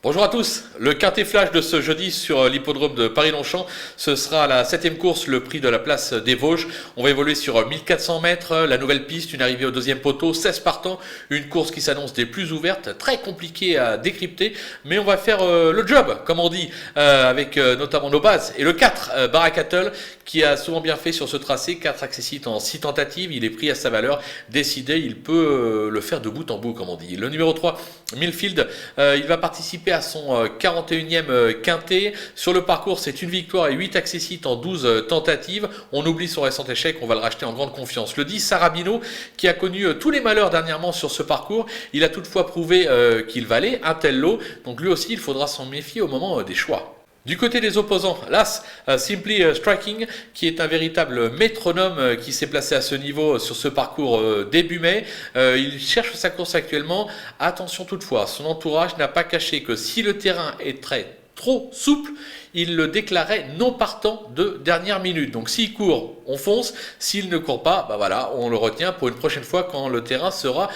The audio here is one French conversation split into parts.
Bonjour à tous, le quintet flash de ce jeudi sur l'hippodrome de Paris-Longchamp, ce sera la 7e course, le prix de la place des Vosges. On va évoluer sur 1400 mètres, la nouvelle piste, une arrivée au deuxième poteau, 16 partants, une course qui s'annonce des plus ouvertes, très compliquée à décrypter, mais on va faire le job, comme on dit, avec notamment nos bases. Et le 4, Barakatl, qui a souvent bien fait sur ce tracé, 4 accessites en 6 tentatives, il est pris à sa valeur, décidé, il peut le faire de bout en bout, comme on dit. Le numéro 3, Millfield, il va participer à son 41e quintet. Sur le parcours, c'est une victoire et 8 accessites en 12 tentatives. On oublie son récent échec, on va le racheter en grande confiance. Le 10, Sarabino, qui a connu tous les malheurs dernièrement sur ce parcours. Il a toutefois prouvé qu'il valait un tel lot. Donc lui aussi, il faudra s'en méfier au moment des choix. Du côté des opposants, l'As, Simply Striking, qui est un véritable métronome qui s'est placé à ce niveau sur ce parcours début mai. Il cherche sa course actuellement. Attention toutefois, son entourage n'a pas caché que si le terrain est trop souple, il le déclarait non partant de dernière minute. Donc s'il court, on fonce. S'il ne court pas, bah voilà, on le retient pour une prochaine fois quand le terrain sera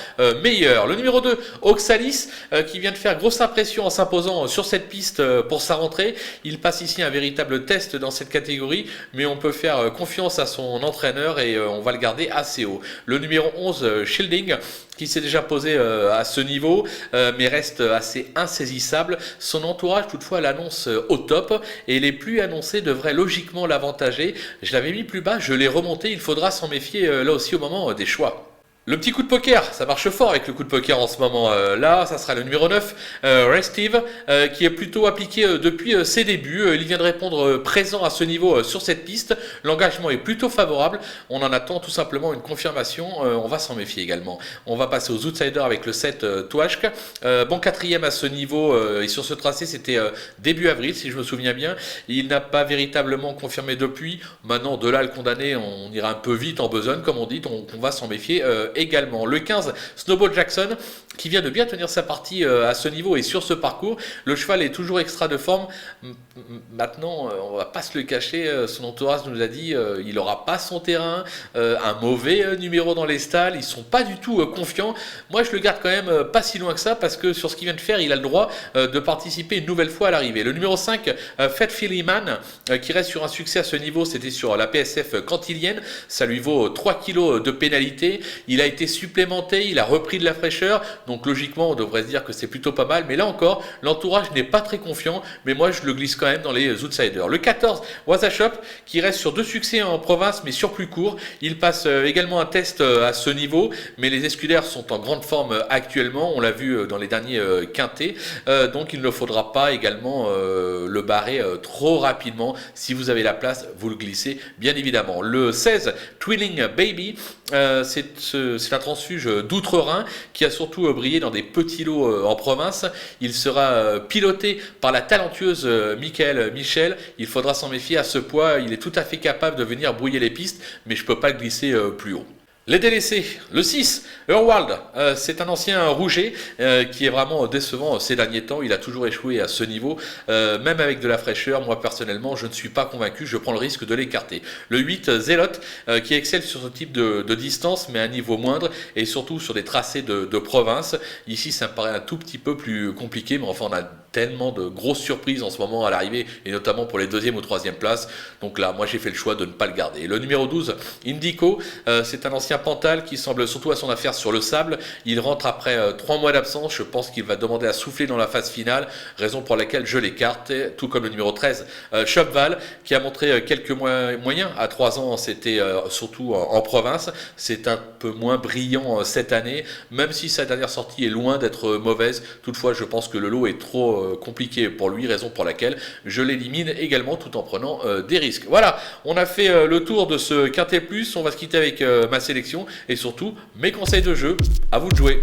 meilleur. Le numéro 2, Oxalis, qui vient de faire grosse impression en s'imposant sur cette piste pour sa rentrée. Il passe ici un véritable test dans cette catégorie, mais on peut faire confiance à son entraîneur et on va le garder assez haut. Le numéro 11, Shielding, qui s'est déjà posé à ce niveau, mais reste assez insaisissable. Son entourage, toutefois, l'annonce au top, et les pluies annoncées devraient logiquement l'avantager. Je l'avais mis plus bas, je l'ai remonté, il faudra s'en méfier là aussi au moment des choix. Le petit coup de poker, ça marche fort avec le coup de poker en ce moment. Là, ça sera le numéro 9, Restive, qui est plutôt appliqué depuis ses débuts. Il vient de répondre présent à ce niveau sur cette piste. L'engagement est plutôt favorable. On en attend tout simplement une confirmation. On va s'en méfier également. On va passer aux outsiders avec le 7, Touashk. Bon quatrième à ce niveau et sur ce tracé, c'était début avril, si je me souviens bien. Il n'a pas véritablement confirmé depuis. Maintenant, de là, le condamné, on ira un peu vite en besogne, comme on dit. Donc, on va s'en méfier également. Le 15, Snowball Jackson, qui vient de bien tenir sa partie à ce niveau et sur ce parcours. Le cheval est toujours extra de forme. Maintenant, on va pas se le cacher, son entourage nous a dit il n'aura pas son terrain, un mauvais numéro dans les stalles, ils sont pas du tout confiants. Moi, je le garde quand même pas si loin que ça, parce que sur ce qu'il vient de faire, il a le droit de participer une nouvelle fois à l'arrivée. Le numéro 5, Fat Philly Man, qui reste sur un succès à ce niveau, c'était sur la PSF cantilienne, ça lui vaut 3 kilos de pénalité. Il a été supplémenté, il a repris de la fraîcheur, donc logiquement on devrait se dire que c'est plutôt pas mal, mais là encore l'entourage n'est pas très confiant, mais moi je le glisse quand même dans les outsiders. Le 14, Wasashop, qui reste sur 2 succès en province mais sur plus court, il passe également un test à ce niveau, mais les escudères sont en grande forme actuellement, on l'a vu dans les derniers quintés, donc il ne faudra pas également le barrer trop rapidement. Si vous avez la place, vous le glissez bien évidemment. Le 16, Twilling Baby, c'est un transfuge d'outre-Rhin qui a surtout brillé dans des petits lots en province. Il sera piloté par la talentueuse Michael Michel. Il faudra s'en méfier à ce poids. Il est tout à fait capable de venir brouiller les pistes, mais je ne peux pas le glisser plus haut. Les délaissés, le 6, Urwald, c'est un ancien rouget qui est vraiment décevant ces derniers temps. Il a toujours échoué à ce niveau, même avec de la fraîcheur. Moi personnellement, je ne suis pas convaincu, je prends le risque de l'écarter. Le 8, Zealot, qui excelle sur ce type de distance, mais à un niveau moindre, et surtout sur des tracés de province. Ici, ça me paraît un tout petit peu plus compliqué, mais enfin, on a tellement de grosses surprises en ce moment à l'arrivée, et notamment pour les 2e ou 3e places. Donc là, moi j'ai fait le choix de ne pas le garder. Le numéro 12, Indico, c'est un ancien Pantal qui semble surtout à son affaire sur le sable. Il rentre après 3 mois d'absence. Je pense qu'il va demander à souffler dans la phase finale, raison pour laquelle je l'écarte, tout comme le numéro 13, Chopval, qui a montré quelques moyens. À 3 ans, c'était surtout en province. C'est un peu moins brillant cette année, même si sa dernière sortie est loin d'être mauvaise. Toutefois, je pense que le lot est trop compliqué pour lui, raison pour laquelle je l'élimine également tout en prenant des risques. Voilà, on a fait le tour de ce quintet plus. On va se quitter avec ma sélection et surtout mes conseils de jeu. À vous de jouer.